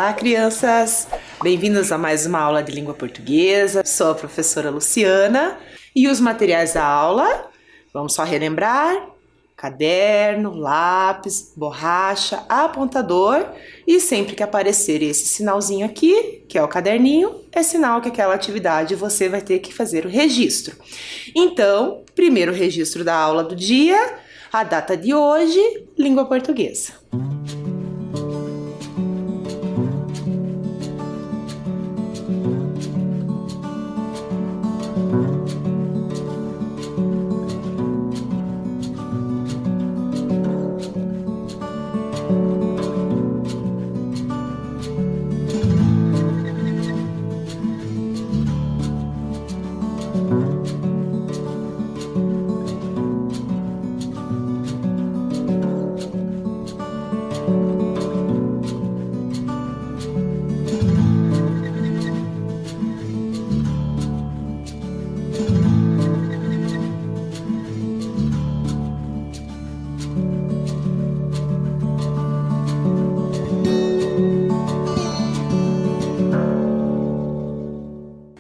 Olá, crianças! Bem-vindos a mais uma aula de língua portuguesa. Sou a professora Luciana e os materiais da aula, vamos só relembrar: caderno, lápis, borracha, apontador, e sempre que aparecer esse sinalzinho aqui, que é o caderninho, é sinal que aquela atividade você vai ter que fazer o registro. Então, primeiro registro da aula do dia, a data de hoje, língua portuguesa.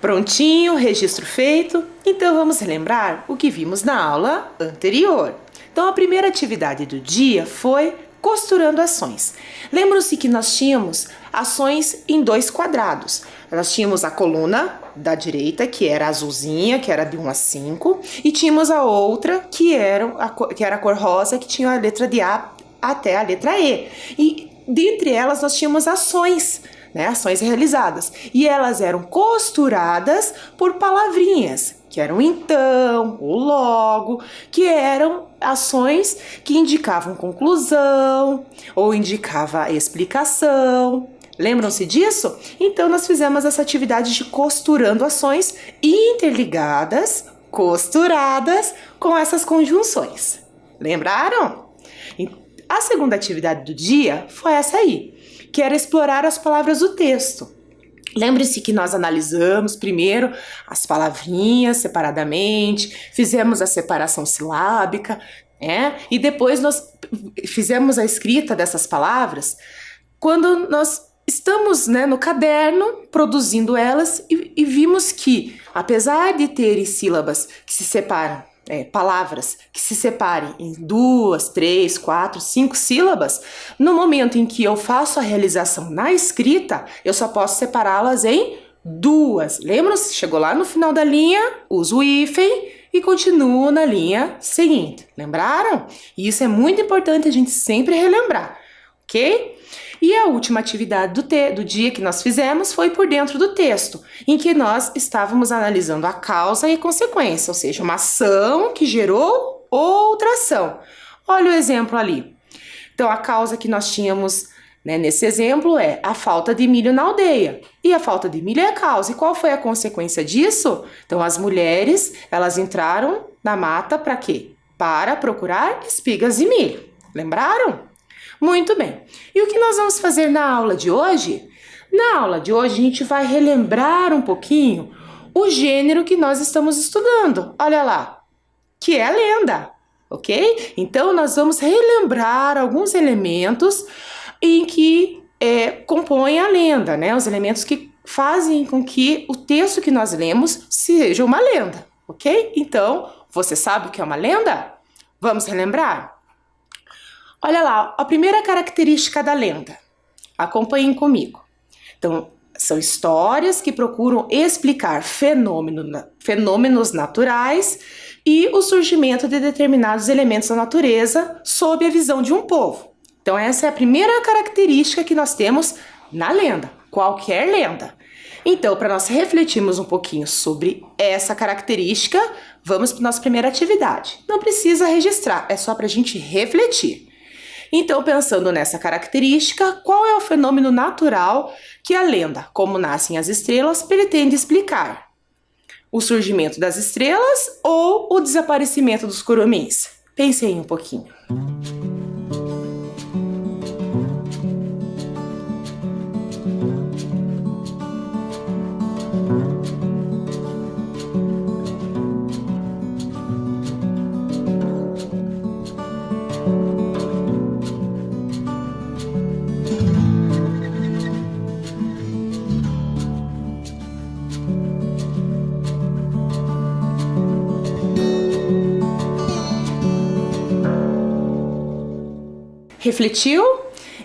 Prontinho, registro feito. Então vamos relembrar o que vimos na aula anterior. Então a primeira atividade do dia foi costurando ações. Lembram-se que nós tínhamos ações em dois quadrados. Nós tínhamos a coluna da direita, que era azulzinha, que era de 1 a 5, e tínhamos a outra, que era a cor rosa, que tinha a letra de A até a letra E. E dentre elas nós tínhamos ações, ações realizadas, e elas eram costuradas por palavrinhas, que eram então, ou logo, que eram ações que indicavam conclusão, ou indicava explicação. Lembram-se disso? Então nós fizemos essa atividade de costurando ações interligadas, costuradas com essas conjunções. Lembraram? A segunda atividade do dia foi essa aí, que era explorar as palavras do texto. Lembre-se que nós analisamos primeiro as palavrinhas separadamente, fizemos a separação silábica, e depois nós fizemos a escrita dessas palavras quando nós estamos no caderno produzindo elas e vimos que, apesar de terem sílabas que se separam, palavras que se separem em 2, 3, 4, 5 sílabas, no momento em que eu faço a realização na escrita, eu só posso separá-las em 2. Lembram-se? Chegou lá no final da linha, uso o hífen e continuo na linha seguinte. Lembraram? E isso é muito importante a gente sempre relembrar, ok? E a última atividade do dia que nós fizemos foi por dentro do texto, em que nós estávamos analisando a causa e consequência, ou seja, uma ação que gerou outra ação. Olha o exemplo ali. Então, a causa que nós tínhamos nesse exemplo é a falta de milho na aldeia. E a falta de milho é a causa. E qual foi a consequência disso? Então, as mulheres, elas entraram na mata para quê? Para procurar espigas de milho. Lembraram? Muito bem. E o que nós vamos fazer na aula de hoje? Na aula de hoje, a gente vai relembrar um pouquinho o gênero que nós estamos estudando. Olha lá, que é a lenda, ok? Então, nós vamos relembrar alguns elementos em que compõem a lenda, Os elementos que fazem com que o texto que nós lemos seja uma lenda, ok? Então, você sabe o que é uma lenda? Vamos relembrar? Olha lá, a primeira característica da lenda. Acompanhem comigo. Então, são histórias que procuram explicar fenômenos naturais e o surgimento de determinados elementos da natureza sob a visão de um povo. Então, essa é a primeira característica que nós temos na lenda, qualquer lenda. Então, para nós refletirmos um pouquinho sobre essa característica, vamos para a nossa primeira atividade. Não precisa registrar, é só para a gente refletir. Então, pensando nessa característica, qual é o fenômeno natural que a lenda, como nascem as estrelas, pretende explicar? O surgimento das estrelas ou o desaparecimento dos curumins? Pensem um pouquinho. Refletiu?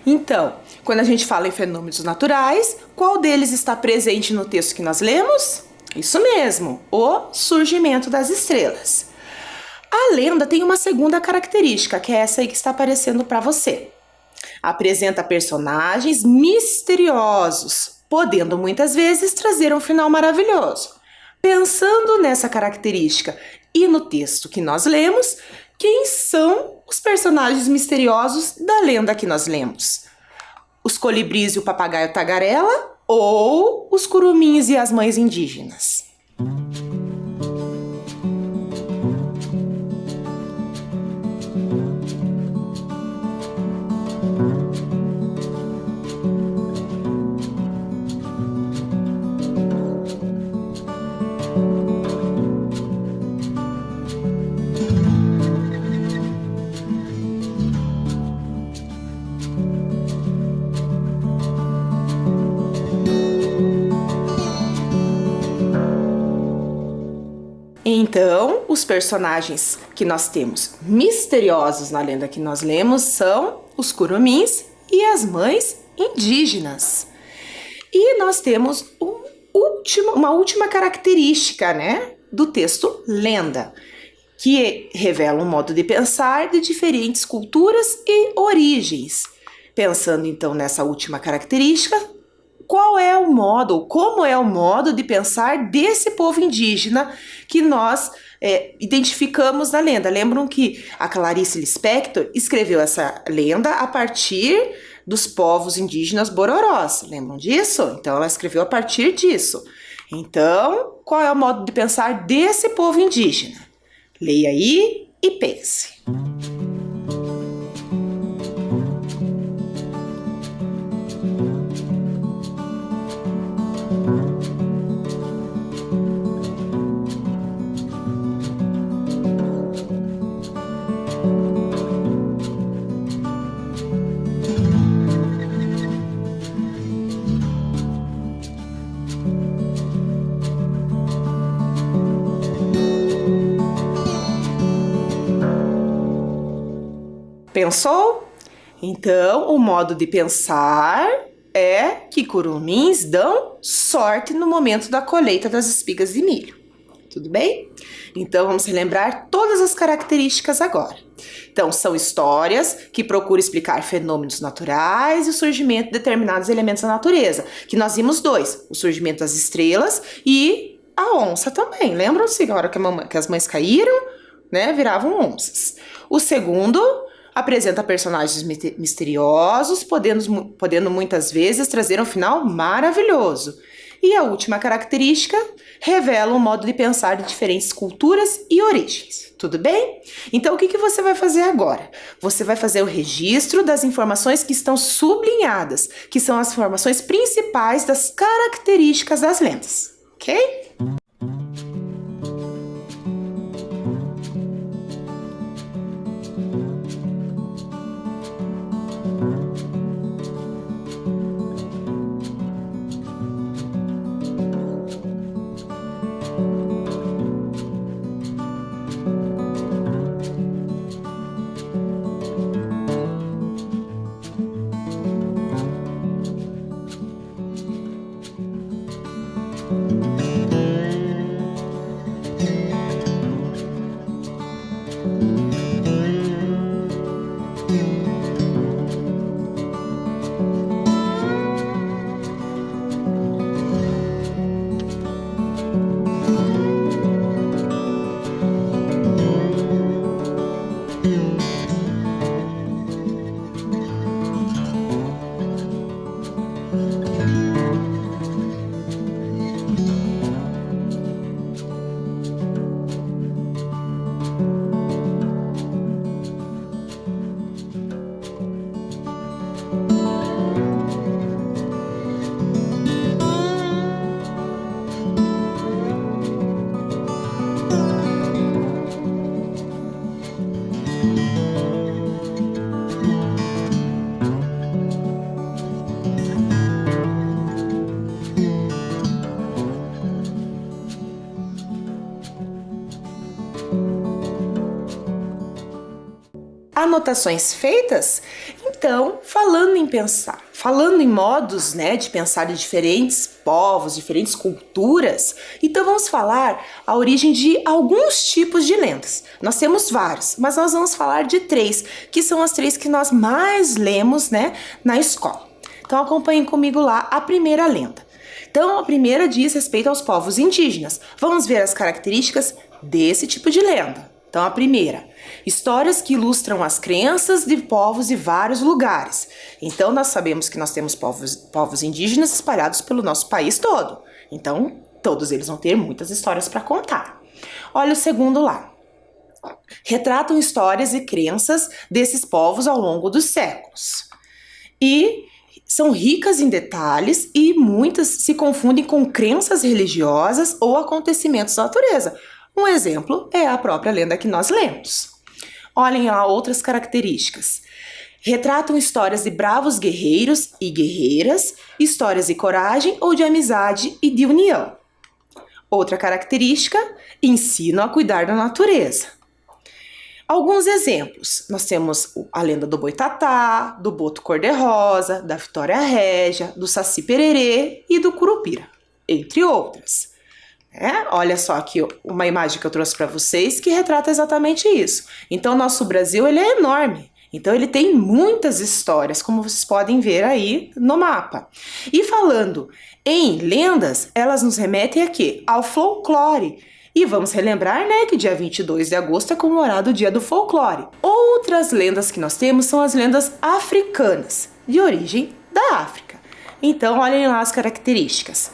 Então, quando a gente fala em fenômenos naturais, qual deles está presente no texto que nós lemos? Isso mesmo, o surgimento das estrelas. A lenda tem uma segunda característica, que é essa aí que está aparecendo para você. Apresenta personagens misteriosos, podendo muitas vezes trazer um final maravilhoso. Pensando nessa característica e no texto que nós lemos, quem são os personagens misteriosos da lenda que nós lemos? Os colibris e o papagaio tagarela ou os curumins e as mães indígenas? Então, os personagens que nós temos misteriosos na lenda que nós lemos são os curumins e as mães indígenas. E nós temos uma última característica, né, do texto lenda, que revela um modo de pensar de diferentes culturas e origens. Pensando então nessa última característica, qual é o modo, ou como é o modo de pensar desse povo indígena que nós identificamos na lenda? Lembram que a Clarice Lispector escreveu essa lenda a partir dos povos indígenas bororós. Lembram disso? Então ela escreveu a partir disso. Então, qual é o modo de pensar desse povo indígena? Leia aí e pense. Pensou? Então, o modo de pensar é que curumins dão sorte no momento da colheita das espigas de milho. Tudo bem? Então, vamos relembrar todas as características agora. Então, são histórias que procuram explicar fenômenos naturais e o surgimento de determinados elementos da natureza, que nós vimos dois, o surgimento das estrelas e a onça também. Lembram-se agora que as mães caíram, né, viravam onças. O segundo apresenta personagens misteriosos, podendo muitas vezes trazer um final maravilhoso. E a última característica revela um modo de pensar de diferentes culturas e origens. Tudo bem? Então, o que você vai fazer agora? Você vai fazer o registro das informações que estão sublinhadas, que são as informações principais das características das lendas, ok? Anotações feitas? Então, falando em pensar, falando em modos, né, de pensar de diferentes povos, diferentes culturas, então vamos falar a origem de alguns tipos de lendas. Nós temos vários, mas nós vamos falar de 3, que são as 3 que nós mais lemos, né, na escola. Então acompanhem comigo lá a primeira lenda. Então a primeira diz respeito aos povos indígenas. Vamos ver as características desse tipo de lenda. Então a primeira, histórias que ilustram as crenças de povos de vários lugares. Então nós sabemos que nós temos povos indígenas espalhados pelo nosso país todo. Então todos eles vão ter muitas histórias para contar. Olha o segundo lá. Retratam histórias e crenças desses povos ao longo dos séculos. E são ricas em detalhes e muitas se confundem com crenças religiosas ou acontecimentos da natureza. Um exemplo é a própria lenda que nós lemos. Olhem lá outras características. Retratam histórias de bravos guerreiros e guerreiras, histórias de coragem ou de amizade e de união. Outra característica, ensinam a cuidar da natureza. Alguns exemplos. Nós temos a lenda do Boitatá, do Boto Cor-de-Rosa, da Vitória Régia, do Saci Pererê e do Curupira, entre outras. Olha só aqui uma imagem que eu trouxe para vocês que retrata exatamente isso. Então, nosso Brasil ele é enorme. Então, ele tem muitas histórias, como vocês podem ver aí no mapa. E falando em lendas, elas nos remetem a quê? Ao folclore. E vamos relembrar, né, que dia 22 de agosto é comemorado o Dia do Folclore. Outras lendas que nós temos são as lendas africanas, de origem da África. Então, olhem lá as características.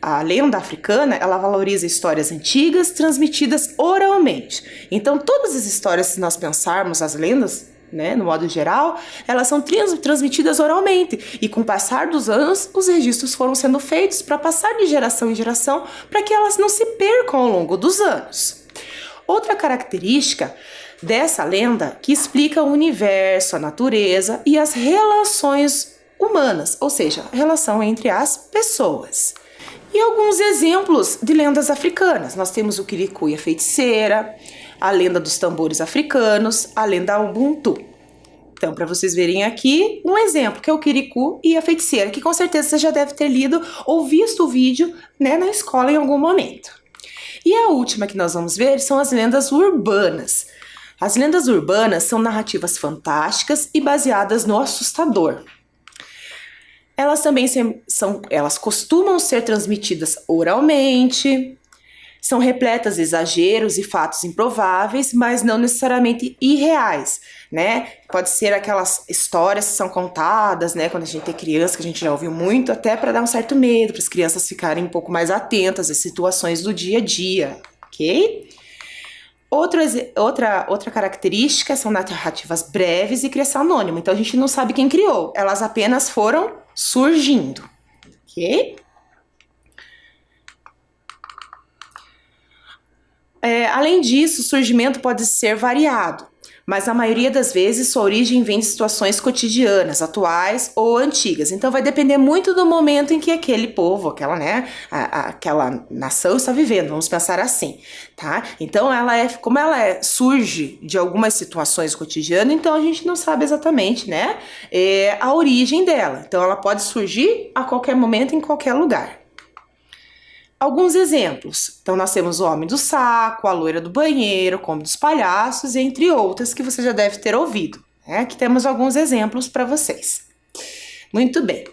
A lenda africana, ela valoriza histórias antigas transmitidas oralmente. Então, todas as histórias, se nós pensarmos as lendas, né, no modo geral, elas são transmitidas oralmente. E com o passar dos anos, os registros foram sendo feitos para passar de geração em geração, para que elas não se percam ao longo dos anos. Outra característica dessa lenda que explica o universo, a natureza e as relações humanas, ou seja, a relação entre as pessoas. E alguns exemplos de lendas africanas. Nós temos o Kirikou e a Feiticeira, a lenda dos tambores africanos, a lenda Ubuntu. Então, para vocês verem aqui, um exemplo, que é o Kirikou e a Feiticeira, que com certeza você já deve ter lido ou visto o vídeo, né, na escola em algum momento. E a última que nós vamos ver são as lendas urbanas. As lendas urbanas são narrativas fantásticas e baseadas no assustador. Elas também elas costumam ser transmitidas oralmente, são repletas de exageros e fatos improváveis, mas não necessariamente irreais, né? Pode ser aquelas histórias que são contadas, né, quando a gente é criança, que a gente já ouviu muito, até para dar um certo medo, para as crianças ficarem um pouco mais atentas às situações do dia a dia, ok? Outra característica são narrativas breves e criação anônima. Então a gente não sabe quem criou, elas apenas foram surgindo, ok? Além disso, o surgimento pode ser variado, mas a maioria das vezes sua origem vem de situações cotidianas, atuais ou antigas. Então vai depender muito do momento em que aquele povo, aquela nação está vivendo, vamos pensar assim, tá? Então como ela surge de algumas situações cotidianas, então a gente não sabe exatamente, né, a origem dela. Então ela pode surgir a qualquer momento, em qualquer lugar. Alguns exemplos. Então, nós temos o Homem do Saco, a Loira do Banheiro, o Conto dos Palhaços, entre outras que você já deve ter ouvido. Aqui temos alguns exemplos para vocês. Muito bem.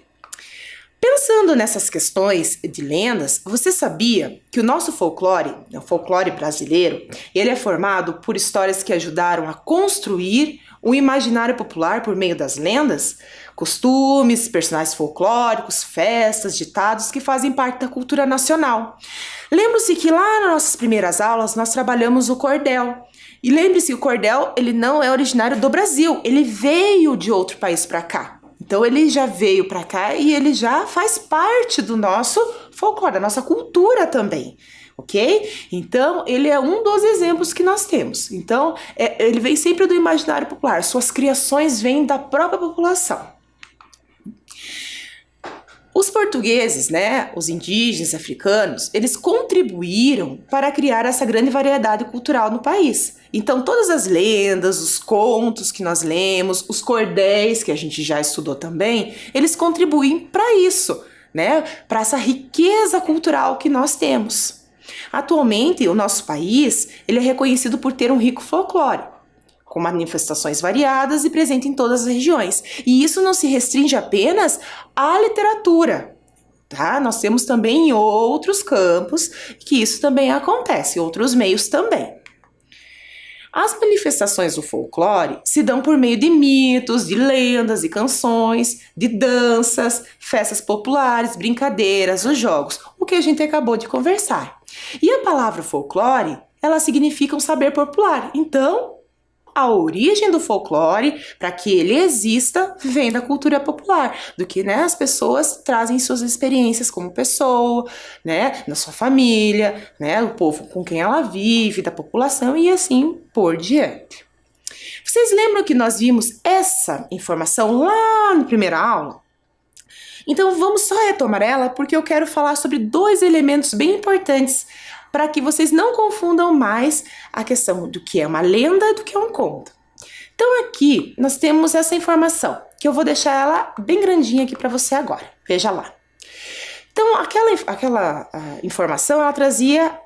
Pensando nessas questões de lendas, você sabia que o nosso folclore, o folclore brasileiro, ele é formado por histórias que ajudaram a construir o imaginário popular por meio das lendas? Costumes, personagens folclóricos, festas, ditados que fazem parte da cultura nacional. Lembre-se que lá nas nossas primeiras aulas nós trabalhamos o cordel. E lembre-se que o cordel ele não é originário do Brasil, ele veio de outro país para cá. Então ele já veio para cá e ele já faz parte do nosso folclore, da nossa cultura também. Ok? Então, ele é um dos exemplos que nós temos. Então, ele vem sempre do imaginário popular. Suas criações vêm da própria população. Os portugueses, né, os indígenas africanos, eles contribuíram para criar essa grande variedade cultural no país. Então, todas as lendas, os contos que nós lemos, os cordéis que a gente já estudou também, eles contribuem para isso, né? Para essa riqueza cultural que nós temos. Atualmente, o nosso país, ele é reconhecido por ter um rico folclore, com manifestações variadas e presente em todas as regiões. E isso não se restringe apenas à literatura, tá? Nós temos também em outros campos que isso também acontece, em outros meios também. As manifestações do folclore se dão por meio de mitos, de lendas, de canções, de danças, festas populares, brincadeiras, os jogos, o que a gente acabou de conversar. E a palavra folclore, ela significa um saber popular. Então, a origem do folclore, para que ele exista, vem da cultura popular, do que, né, as pessoas trazem suas experiências como pessoa, né, na sua família, né, o povo com quem ela vive, da população e assim por diante. Vocês lembram que nós vimos essa informação lá na primeira aula? Então vamos só retomar ela porque eu quero falar sobre dois elementos bem importantes para que vocês não confundam mais a questão do que é uma lenda e do que é um conto. Então aqui nós temos essa informação, que eu vou deixar ela bem grandinha aqui para você agora. Veja lá. Então aquela informação, ela trazia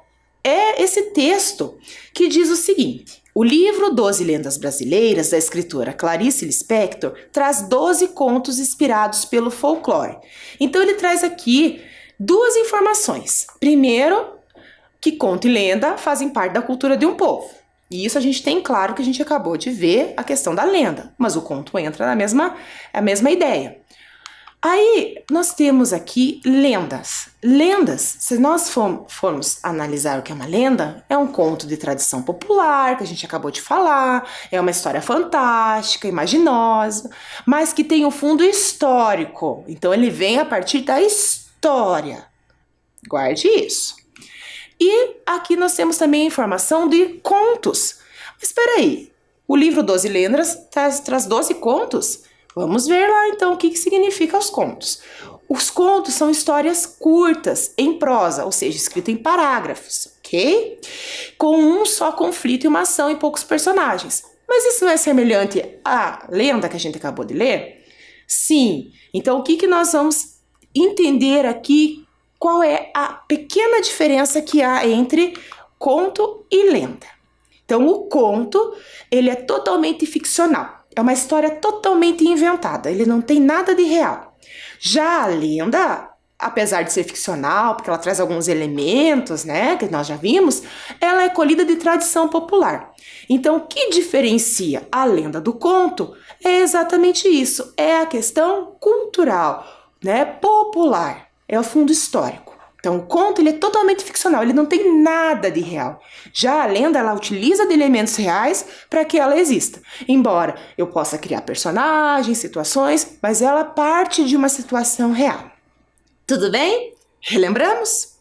esse texto que diz o seguinte: o livro 12 Lendas Brasileiras, da escritora Clarice Lispector, traz 12 contos inspirados pelo folclore. Então ele traz aqui duas informações. Primeiro, que conto e lenda fazem parte da cultura de um povo. E isso a gente tem claro que a gente acabou de ver a questão da lenda, mas o conto entra na mesma ideia. Aí nós temos aqui lendas. Lendas, se nós formos analisar o que é uma lenda, é um conto de tradição popular, que a gente acabou de falar, é uma história fantástica, imaginosa, mas que tem um fundo histórico. Então ele vem a partir da história. Guarde isso. E aqui nós temos também a informação de contos. Mas espera aí, o livro 12 Lendas traz 12 contos? Vamos ver lá então o que significa os contos. Os contos são histórias curtas, em prosa, ou seja, escrito em parágrafos, ok? Com um só conflito e uma ação e poucos personagens. Mas isso não é semelhante à lenda que a gente acabou de ler? Sim. Então o que nós vamos entender aqui? Qual é a pequena diferença que há entre conto e lenda? Então, o conto, ele é totalmente ficcional. É uma história totalmente inventada. Ele não tem nada de real. Já a lenda, apesar de ser ficcional, porque ela traz alguns elementos, né, que nós já vimos, ela é colhida de tradição popular. Então, o que diferencia a lenda do conto é exatamente isso. É a questão cultural, né, popular. É o fundo histórico. Então, o conto ele é totalmente ficcional, ele não tem nada de real. Já a lenda, ela utiliza de elementos reais para que ela exista. Embora eu possa criar personagens, situações, mas ela parte de uma situação real. Tudo bem? Relembramos?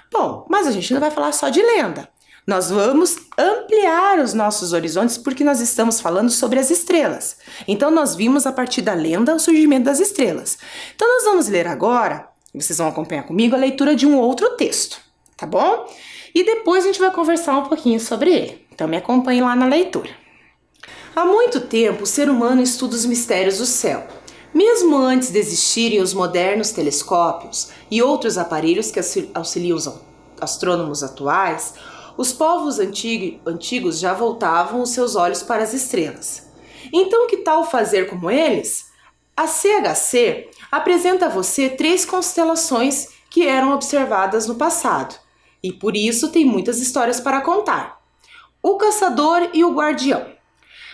Bom, mas a gente não vai falar só de lenda. Nós vamos ampliar os nossos horizontes porque nós estamos falando sobre as estrelas. Então, nós vimos a partir da lenda o surgimento das estrelas. Então, nós vamos ler agora. Vocês vão acompanhar comigo a leitura de um outro texto, tá bom? E depois a gente vai conversar um pouquinho sobre ele. Então me acompanhe lá na leitura. Há muito tempo o ser humano estuda os mistérios do céu. Mesmo antes de existirem os modernos telescópios e outros aparelhos que auxiliam os astrônomos atuais, os povos antigos já voltavam os seus olhos para as estrelas. Então que tal fazer como eles? A CHC apresenta a você 3 constelações que eram observadas no passado, e por isso tem muitas histórias para contar. O Caçador e o Guardião.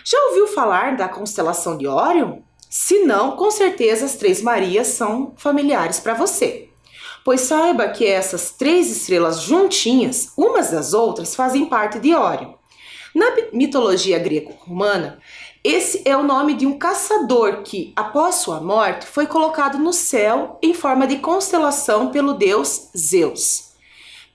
Já ouviu falar da constelação de Órion? Se não, com certeza as 3 Marias são familiares para você. Pois saiba que essas 3 estrelas juntinhas, umas das outras, fazem parte de Órion. Na mitologia greco-romana, esse é o nome de um caçador que, após sua morte, foi colocado no céu em forma de constelação pelo deus Zeus.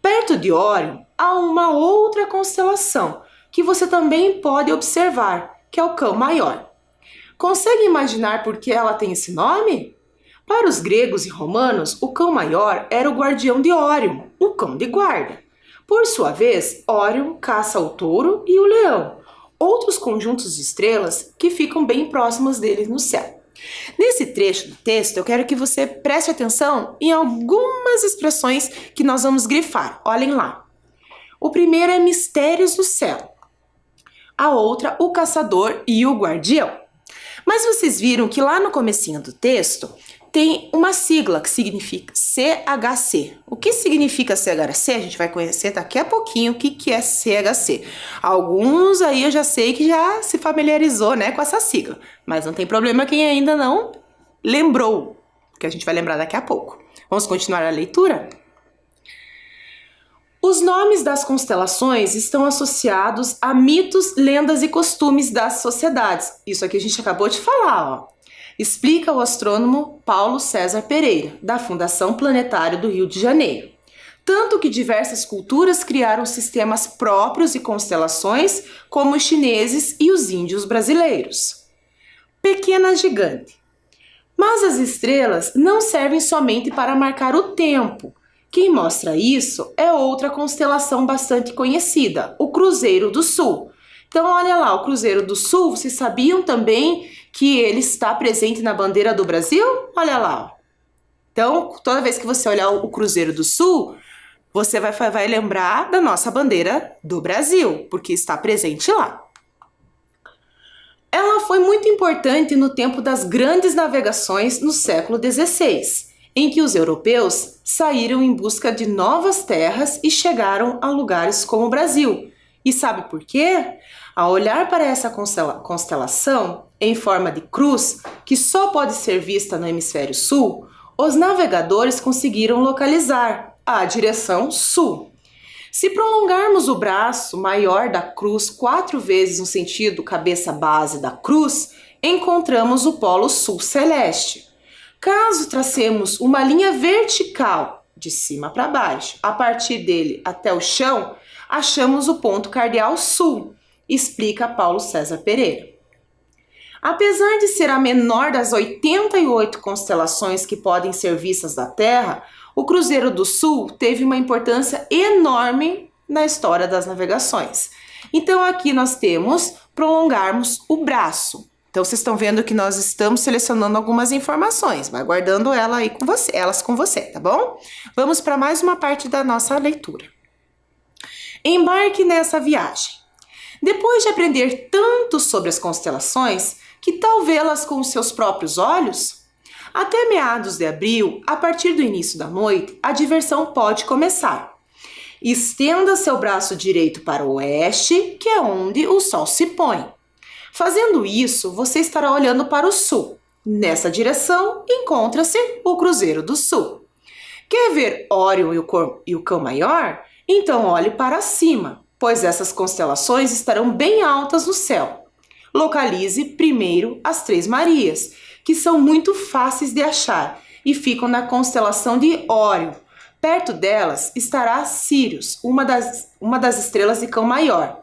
Perto de Órion há uma outra constelação que você também pode observar, que é o Cão Maior. Consegue imaginar por que ela tem esse nome? Para os gregos e romanos, o Cão Maior era o guardião de Órion, o cão de guarda. Por sua vez, Órion caça o touro e o leão, outros conjuntos de estrelas que ficam bem próximos deles no céu. Nesse trecho do texto, eu quero que você preste atenção em algumas expressões que nós vamos grifar. Olhem lá. O primeiro é mistérios do céu. A outra, o caçador e o guardião. Mas vocês viram que lá no comecinho do texto tem uma sigla que significa CHC. O que significa CHC? A gente vai conhecer daqui a pouquinho o que é CHC. Alguns aí eu já sei que já se familiarizou, né, com essa sigla, mas não tem problema quem ainda não lembrou, que a gente vai lembrar daqui a pouco. Vamos continuar a leitura? Os nomes das constelações estão associados a mitos, lendas e costumes das sociedades. Isso aqui a gente acabou de falar, ó. Explica o astrônomo Paulo César Pereira, da Fundação Planetária do Rio de Janeiro. Tanto que diversas culturas criaram sistemas próprios e constelações, como os chineses e os índios brasileiros. Pequena gigante. Mas as estrelas não servem somente para marcar o tempo. Quem mostra isso é outra constelação bastante conhecida, o Cruzeiro do Sul. Então, olha lá, o Cruzeiro do Sul, vocês sabiam também que ele está presente na bandeira do Brasil? Olha lá. Então, toda vez que você olhar o Cruzeiro do Sul, você vai lembrar da nossa bandeira do Brasil, porque está presente lá. Ela foi muito importante no tempo das grandes navegações no século XVI, em que os europeus saíram em busca de novas terras e chegaram a lugares como o Brasil. E sabe por quê? Ao olhar para essa constelação em forma de cruz, que só pode ser vista no hemisfério sul, os navegadores conseguiram localizar a direção sul. Se prolongarmos o braço maior da cruz 4 vezes no sentido cabeça-base da cruz, encontramos o polo sul celeste. Caso tracemos uma linha vertical de cima para baixo, a partir dele até o chão, achamos o ponto cardeal sul, explica Paulo César Pereira. Apesar de ser a menor das 88 constelações que podem ser vistas da Terra, o Cruzeiro do Sul teve uma importância enorme na história das navegações. Então aqui nós temos prolongarmos o braço. Então vocês estão vendo que nós estamos selecionando algumas informações, vai guardando elas com você, tá bom? Vamos para mais uma parte da nossa leitura. Embarque nessa viagem. Depois de aprender tanto sobre as constelações, que tal vê-las com os seus próprios olhos? Até meados de abril, a partir do início da noite, a diversão pode começar. Estenda seu braço direito para o oeste, que é onde o sol se põe. Fazendo isso, você estará olhando para o sul. Nessa direção, encontra-se o Cruzeiro do Sul. Quer ver Órion e o Cão Maior? Então olhe para cima, pois essas constelações estarão bem altas no céu. Localize primeiro as Três Marias, que são muito fáceis de achar e ficam na constelação de Órion. Perto delas estará Sírius, uma das estrelas de Cão Maior.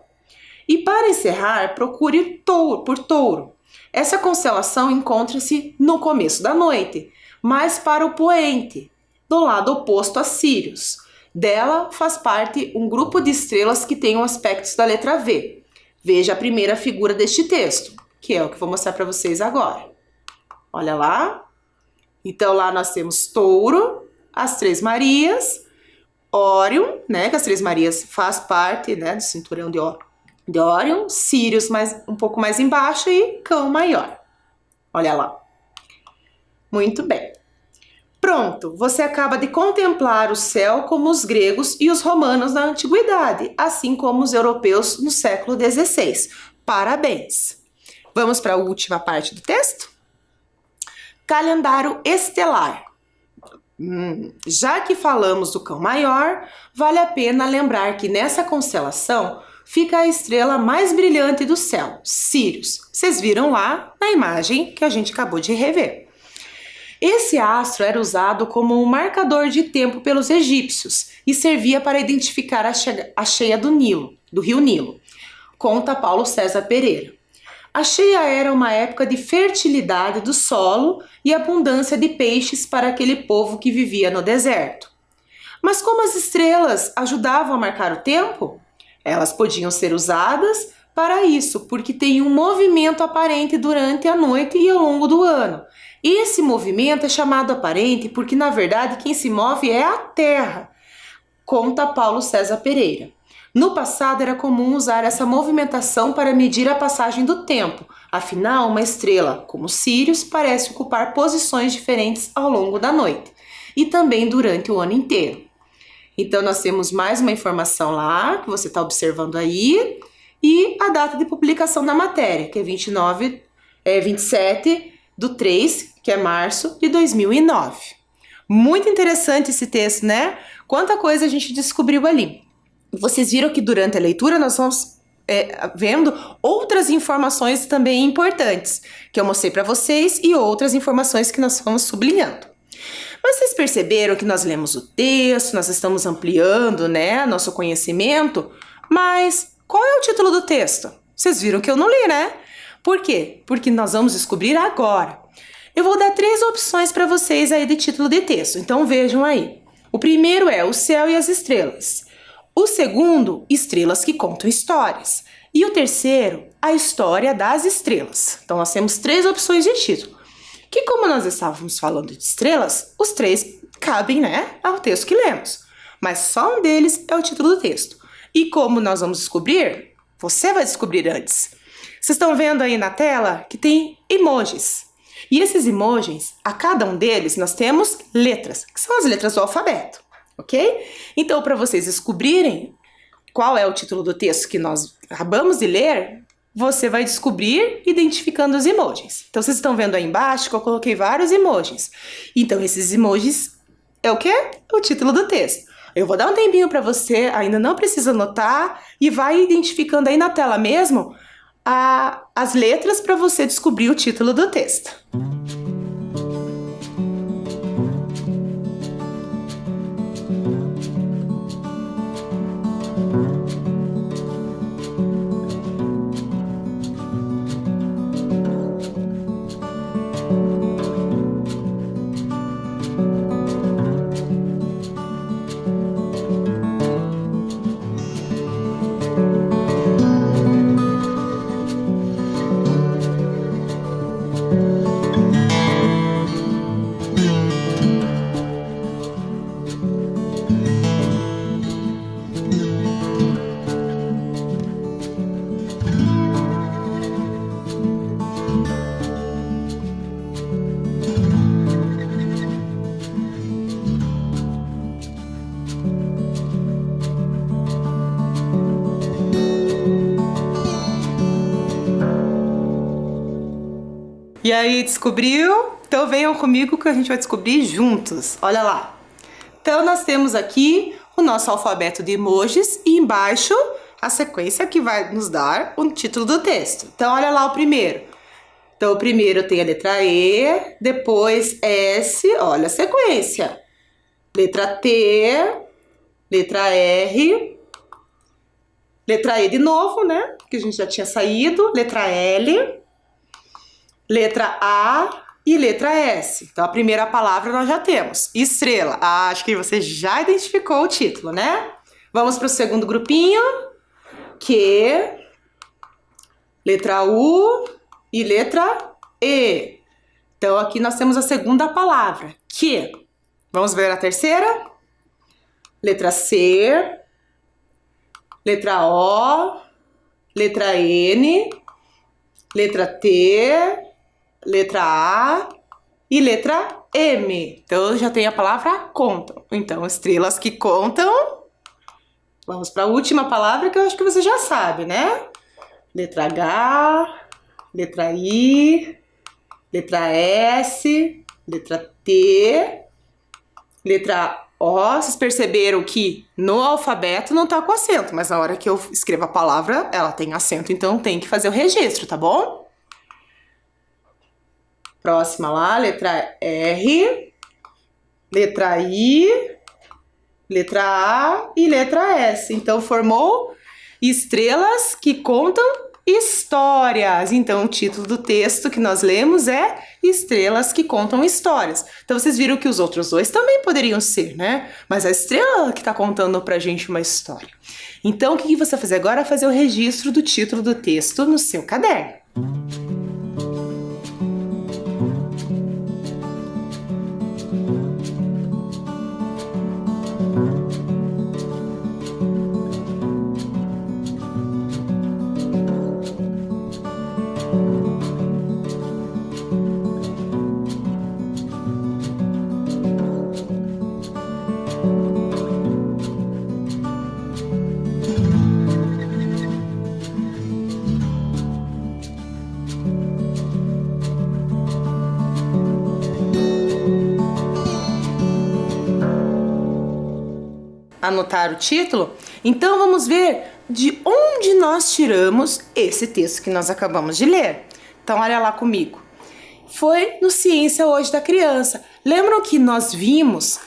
E para encerrar, procure por Touro. Essa constelação encontra-se no começo da noite, mais para o poente, do lado oposto a Sírius. Dela faz parte um grupo de estrelas que tem aspectos da letra V. Veja a primeira figura deste texto, que é o que vou mostrar para vocês agora. Olha lá. Então lá nós temos Touro, as Três Marias, Órion, né, que as Três Marias faz parte, né, do cinturão de Órion, Sírius um pouco mais embaixo e Cão Maior. Olha lá. Muito bem. Pronto, você acaba de contemplar o céu como os gregos e os romanos na antiguidade, assim como os europeus no século XVI. Parabéns! Vamos para a última parte do texto? Calendário estelar. Já que falamos do Cão Maior, vale a pena lembrar que nessa constelação fica a estrela mais brilhante do céu, Sírius. Vocês viram lá na imagem que a gente acabou de rever. Esse astro era usado como um marcador de tempo pelos egípcios e servia para identificar a cheia do rio Nilo, conta Paulo César Pereira. A cheia era uma época de fertilidade do solo e abundância de peixes para aquele povo que vivia no deserto. Mas como as estrelas ajudavam a marcar o tempo, elas podiam ser usadas para isso, porque tem um movimento aparente durante a noite e ao longo do ano. Esse movimento é chamado aparente porque, na verdade, quem se move é a Terra, conta Paulo César Pereira. No passado era comum usar essa movimentação para medir a passagem do tempo. Afinal, uma estrela, como Sírius, parece ocupar posições diferentes ao longo da noite e também durante o ano inteiro. Então, nós temos mais uma informação lá, que você está observando aí, e a data de publicação da matéria, que é 27/3, que é março de 2009. Muito interessante esse texto, né? Quanta coisa a gente descobriu ali. Vocês viram que durante a leitura nós vamos vendo outras informações também importantes, que eu mostrei para vocês, e outras informações que nós vamos sublinhando. Mas vocês perceberam que nós lemos o texto, nós estamos ampliando, né, nosso conhecimento, mas qual é o título do texto? Vocês viram que eu não li, né? Por quê? Porque nós vamos descobrir agora. Eu vou dar 3 opções para vocês aí de título de texto, então vejam aí. O primeiro é O Céu e as Estrelas. O segundo, Estrelas que Contam Histórias. E o terceiro, A História das Estrelas. Então nós temos 3 opções de título. Que como nós estávamos falando de estrelas, os 3 cabem, né, ao texto que lemos. Mas só um deles é o título do texto. E como nós vamos descobrir? Você vai descobrir antes. Vocês estão vendo aí na tela que tem emojis. E esses emojis, a cada um deles, nós temos letras, que são as letras do alfabeto, ok? Então, para vocês descobrirem qual é o título do texto que nós acabamos de ler, você vai descobrir identificando os emojis. Então, vocês estão vendo aí embaixo que eu coloquei vários emojis. Então, esses emojis é o quê? O título do texto. Eu vou dar um tempinho para você, ainda não precisa anotar, e vai identificando aí na tela mesmo as letras para você descobrir o título do texto. E aí, descobriu? Então venham comigo que a gente vai descobrir juntos. Olha lá. Então nós temos aqui o nosso alfabeto de emojis e embaixo a sequência que vai nos dar o título do texto. Então olha lá o primeiro. Então o primeiro tem a letra E, depois S, olha a sequência. Letra T, letra R, letra E de novo, né? Que a gente já tinha saído, letra L, letra A e letra S. Então, a primeira palavra nós já temos. Estrela. Acho que você já identificou o título, né? Vamos para o segundo grupinho. Q, letra U e letra E. Então, aqui nós temos a segunda palavra. Que. Vamos ver a terceira? Letra C, letra O, letra N, letra T, letra A e letra M. Então, já tem a palavra contam. Então, estrelas que contam. Vamos para a última palavra que eu acho que você já sabe, né? Letra H, letra I, letra S, letra T, letra O. Vocês perceberam que no alfabeto não tá com acento, mas na hora que eu escrevo a palavra, ela tem acento, então tem que fazer o registro, tá bom? Próxima lá, letra R, letra I, letra A e letra S. Então, formou estrelas que contam histórias. Então, o título do texto que nós lemos é Estrelas que Contam Histórias. Então, vocês viram que os outros dois também poderiam ser, né? Mas a estrela que está contando pra gente uma história. Então, o que você vai fazer agora é fazer o registro do título do texto no seu caderno. Anotar o título? Então vamos ver de onde nós tiramos esse texto que nós acabamos de ler. Então olha lá comigo. Foi no Ciência Hoje da Criança. Lembram que nós vimos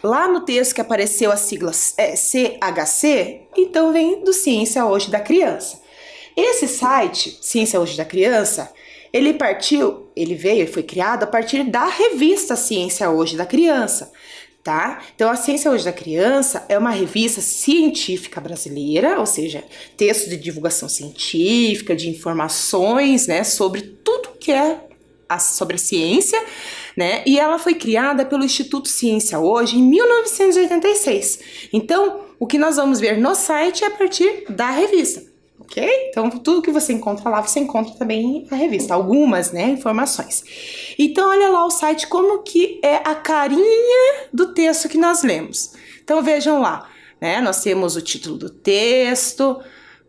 lá no texto que apareceu a sigla CHC? Então vem do Ciência Hoje da Criança. Esse site, Ciência Hoje da Criança, ele foi criado a partir da revista Ciência Hoje da Criança. Tá? Então, a Ciência Hoje da Criança é uma revista científica brasileira, ou seja, texto de divulgação científica, de informações, né, sobre tudo que é sobre a ciência, né? E ela foi criada pelo Instituto Ciência Hoje em 1986. Então, o que nós vamos ver no site é a partir da revista. Ok? Então, tudo que você encontra lá, você encontra também na revista. Algumas, né, informações. Então, olha lá o site, como que é a carinha do texto que nós lemos. Então, vejam lá, né? Nós temos o título do texto.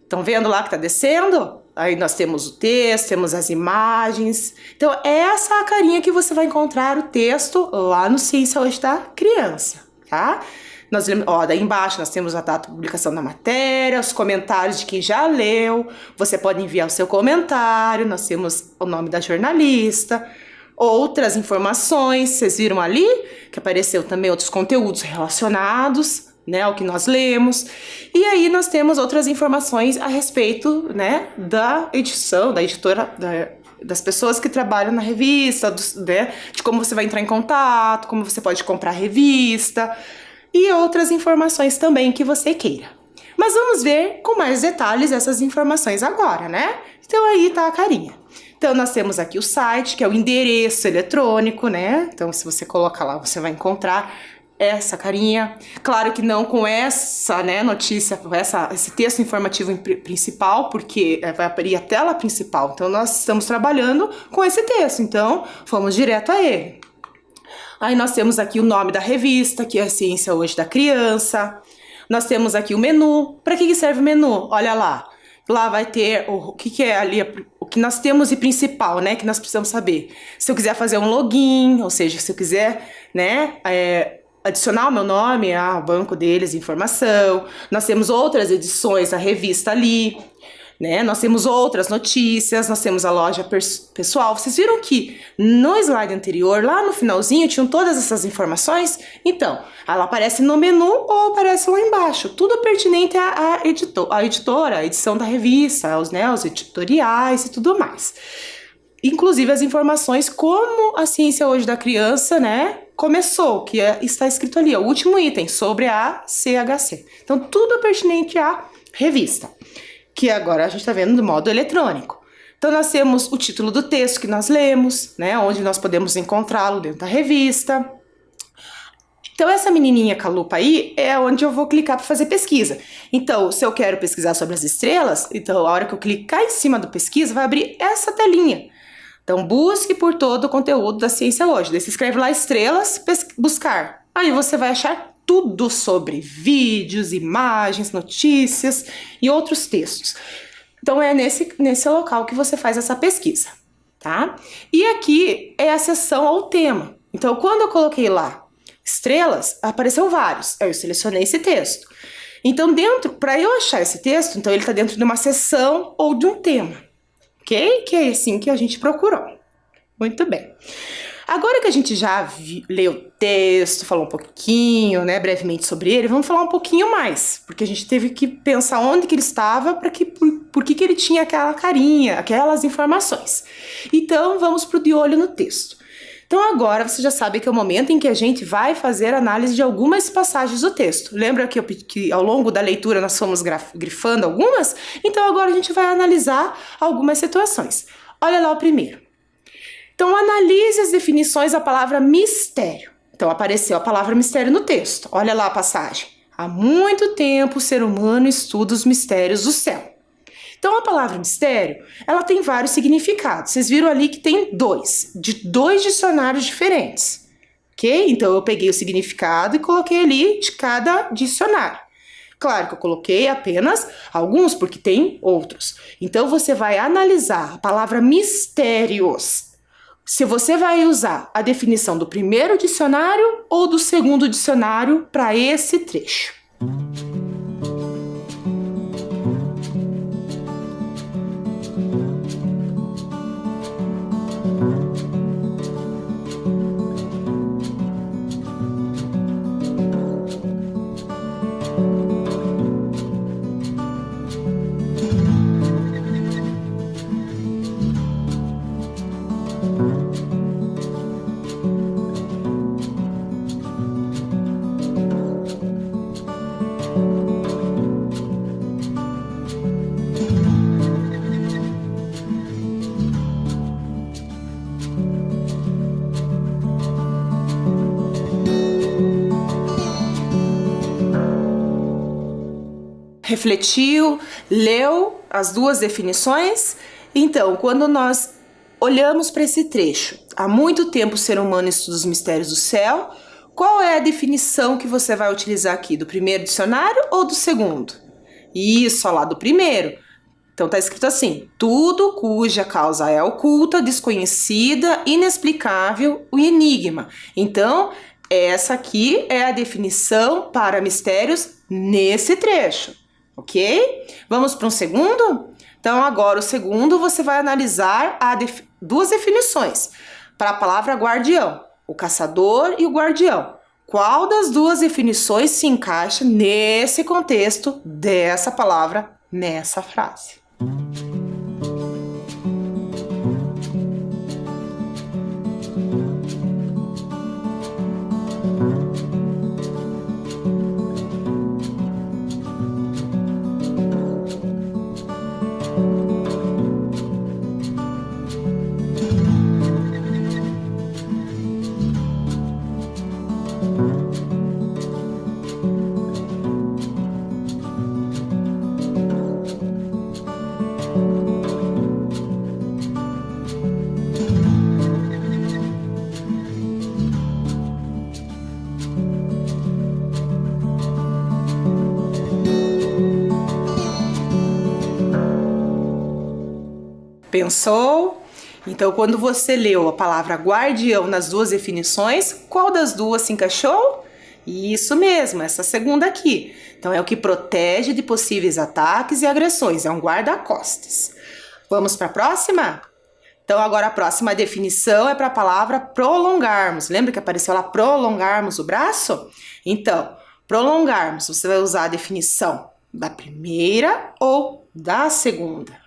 Estão vendo lá que está descendo? Aí nós temos o texto, temos as imagens. Então, essa é a carinha que você vai encontrar o texto lá no Ciência Hoje da Criança, tá? Daí embaixo nós temos a data de publicação da matéria, os comentários de quem já leu, você pode enviar o seu comentário, nós temos o nome da jornalista, outras informações, vocês viram ali que apareceu também outros conteúdos relacionados, né, ao que nós lemos, e aí nós temos outras informações a respeito, né, da edição, da editora, das pessoas que trabalham na revista, né, de como você vai entrar em contato, como você pode comprar a revista, e outras informações também que você queira. Mas vamos ver com mais detalhes essas informações agora, né? Então aí tá a carinha. Então nós temos aqui o site, que é o endereço eletrônico, né? Então se você coloca lá, você vai encontrar essa carinha. Claro que não com essa, né, notícia, com esse texto informativo principal, porque vai abrir a tela principal. Então nós estamos trabalhando com esse texto, então fomos direto a ele. Aí nós temos aqui o nome da revista, que é a Ciência Hoje da Criança. Nós temos aqui o menu. Para que serve o menu? Olha lá. Lá vai ter o que é ali, o que nós temos de principal, né? Que nós precisamos saber. Se eu quiser fazer um login, ou seja, se eu quiser, né, adicionar o meu nome ao banco deles de informação. Nós temos outras edições da revista ali, né? Nós temos outras notícias, nós temos a loja pessoal. Vocês viram que no slide anterior, lá no finalzinho, tinham todas essas informações? Então, ela aparece no menu ou aparece lá embaixo. Tudo pertinente à editora, a edição da revista, os editoriais e tudo mais. Inclusive as informações como a Ciência Hoje da Criança, né, começou, que está escrito ali, o último item, sobre a CHC. Então, tudo pertinente à revista, que agora a gente está vendo do modo eletrônico. Então, nós temos o título do texto que nós lemos, né, onde nós podemos encontrá-lo dentro da revista. Então, essa menininha com a lupa aí é onde eu vou clicar para fazer pesquisa. Então, se eu quero pesquisar sobre as estrelas, então a hora que eu clicar em cima do pesquisa, vai abrir essa telinha. Então, busque por todo o conteúdo da Ciência Hoje. Daí você escreve lá estrelas, buscar. Aí você vai achar tudo sobre vídeos, imagens, notícias e outros textos. Então, é nesse local que você faz essa pesquisa, tá? E aqui é a seção ao tema. Então, quando eu coloquei lá estrelas, apareceu vários. Aí eu selecionei esse texto. Então, para eu achar esse texto, então ele está dentro de uma seção ou de um tema, ok? Que é assim que a gente procurou. Muito bem. Agora que a gente já leu o texto, falou um pouquinho, né, brevemente sobre ele, vamos falar um pouquinho mais, porque a gente teve que pensar onde que ele estava, por que ele tinha aquela carinha, aquelas informações. Então, vamos para o de olho no texto. Então, agora você já sabe que é o momento em que a gente vai fazer análise de algumas passagens do texto. Lembra que ao longo da leitura nós fomos grifando algumas? Então, agora a gente vai analisar algumas situações. Olha lá o primeiro. Então, analise as definições da palavra mistério. Então, apareceu a palavra mistério no texto. Olha lá a passagem. Há muito tempo o ser humano estuda os mistérios do céu. Então, a palavra mistério, ela tem vários significados. Vocês viram ali que tem de dois dicionários diferentes. Ok? Então, eu peguei o significado e coloquei ali de cada dicionário. Claro que eu coloquei apenas alguns, porque tem outros. Então, você vai analisar a palavra mistérios. Se você vai usar a definição do primeiro dicionário ou do segundo dicionário para esse trecho. Refletiu, leu as duas definições? Então, quando nós olhamos para esse trecho, há muito tempo o ser humano estuda os mistérios do céu, qual é a definição que você vai utilizar aqui? Do primeiro dicionário ou do segundo? Isso, lá do primeiro. Então tá escrito assim: tudo cuja causa é oculta, desconhecida, inexplicável, o enigma. Então, essa aqui é a definição para mistérios nesse trecho. Ok? Vamos para um segundo? Então, agora o segundo você vai analisar duas definições para a palavra guardião, o caçador e o guardião. Qual das duas definições se encaixa nesse contexto dessa palavra, nessa frase? Pensou? Então, quando você leu a palavra guardião nas duas definições, qual das duas se encaixou? Isso mesmo, essa segunda aqui. Então, é o que protege de possíveis ataques e agressões, é um guarda-costas. Vamos para a próxima? Então, agora a próxima definição é para a palavra prolongarmos. Lembra que apareceu lá prolongarmos o braço? Então, prolongarmos, você vai usar a definição da primeira ou da segunda.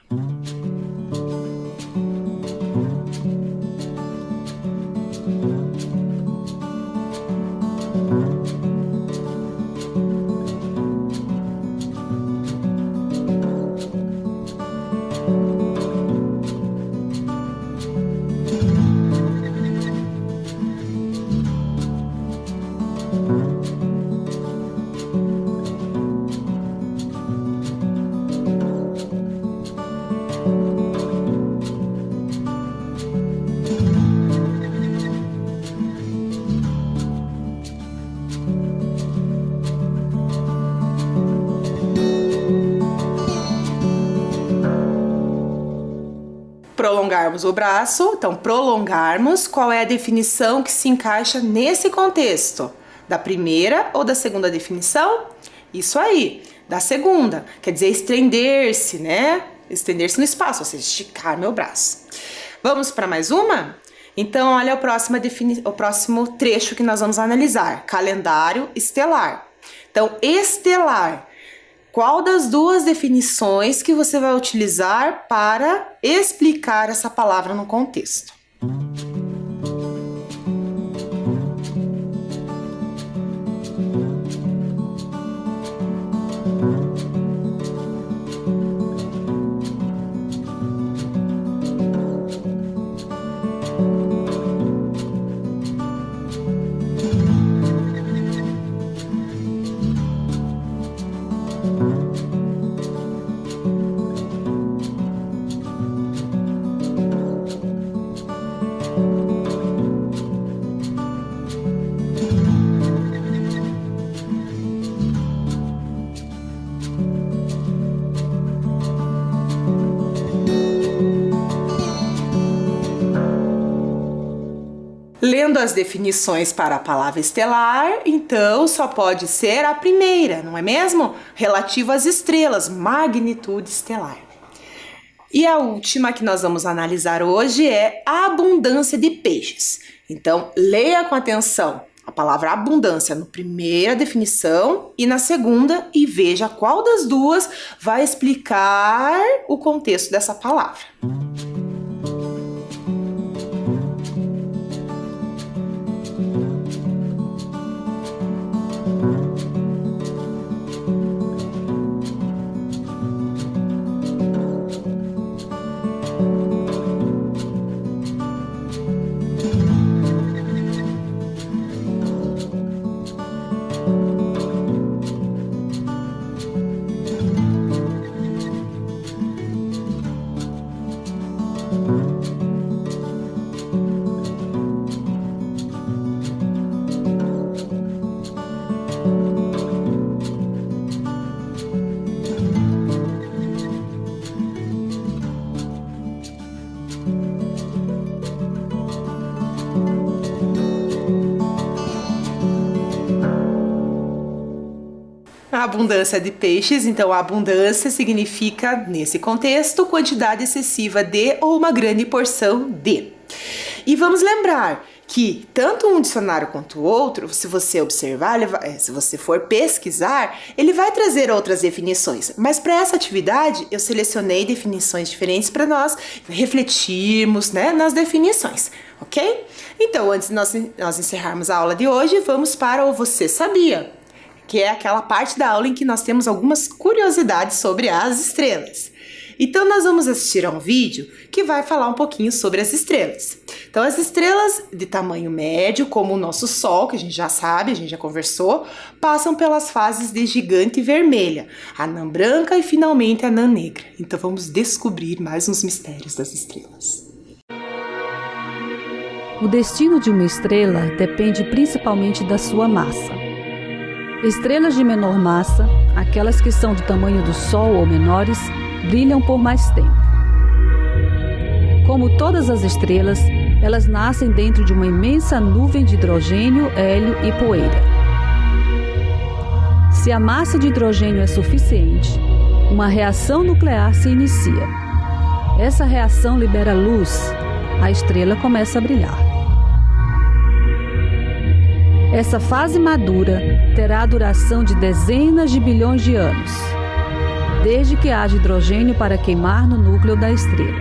Prolongarmos o braço, então prolongarmos, qual é a definição que se encaixa nesse contexto? Da primeira ou da segunda definição? Isso aí, da segunda, quer dizer estender-se, né? Estender-se no espaço, ou seja, esticar meu braço. Vamos para mais uma? Então, olha o próximo trecho que nós vamos analisar. Calendário estelar. Então, estelar. Qual das duas definições que você vai utilizar para explicar essa palavra no contexto? Lendo as definições para a palavra estelar, então só pode ser a primeira, não é mesmo? Relativa às estrelas, magnitude estelar. E a última que nós vamos analisar hoje é a abundância de peixes. Então, leia com atenção a palavra abundância na primeira definição e na segunda e veja qual das duas vai explicar o contexto dessa palavra. A abundância de peixes, então a abundância significa, nesse contexto, quantidade excessiva de ou uma grande porção de. E vamos lembrar que tanto um dicionário quanto o outro, se você observar, se você for pesquisar, ele vai trazer outras definições. Mas para essa atividade, eu selecionei definições diferentes para nós refletirmos, né, nas definições, ok? Então, antes de nós encerrarmos a aula de hoje, vamos para o Você Sabia?, que é aquela parte da aula em que nós temos algumas curiosidades sobre as estrelas. Então, nós vamos assistir a um vídeo que vai falar um pouquinho sobre as estrelas. Então, as estrelas de tamanho médio, como o nosso Sol, que a gente já sabe, a gente já conversou, passam pelas fases de gigante vermelha, anã branca e, finalmente, anã negra. Então, vamos descobrir mais uns mistérios das estrelas. O destino de uma estrela depende principalmente da sua massa. Estrelas de menor massa, aquelas que são do tamanho do Sol ou menores, brilham por mais tempo. Como todas as estrelas, elas nascem dentro de uma imensa nuvem de hidrogênio, hélio e poeira. Se a massa de hidrogênio é suficiente, uma reação nuclear se inicia. Essa reação libera luz, a estrela começa a brilhar. Essa fase madura terá a duração de dezenas de bilhões de anos, desde que haja hidrogênio para queimar no núcleo da estrela.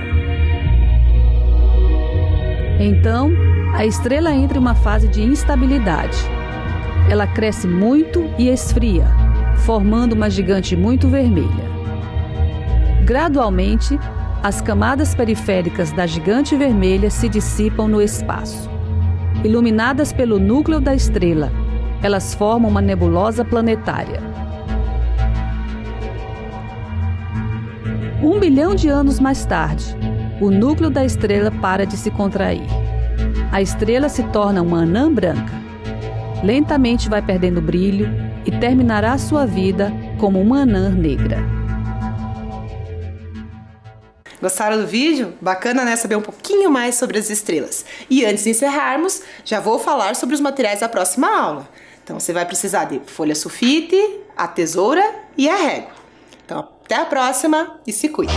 Então, a estrela entra em uma fase de instabilidade. Ela cresce muito e esfria, formando uma gigante muito vermelha. Gradualmente, as camadas periféricas da gigante vermelha se dissipam no espaço. Iluminadas pelo núcleo da estrela, elas formam uma nebulosa planetária. 1 bilhão de anos mais tarde, o núcleo da estrela para de se contrair. A estrela se torna uma anã branca. Lentamente vai perdendo brilho e terminará sua vida como uma anã negra. Gostaram do vídeo? Bacana, né? Saber um pouquinho mais sobre as estrelas. E antes de encerrarmos, já vou falar sobre os materiais da próxima aula. Então, você vai precisar de folha sulfite, a tesoura e a régua. Então, até a próxima e se cuide!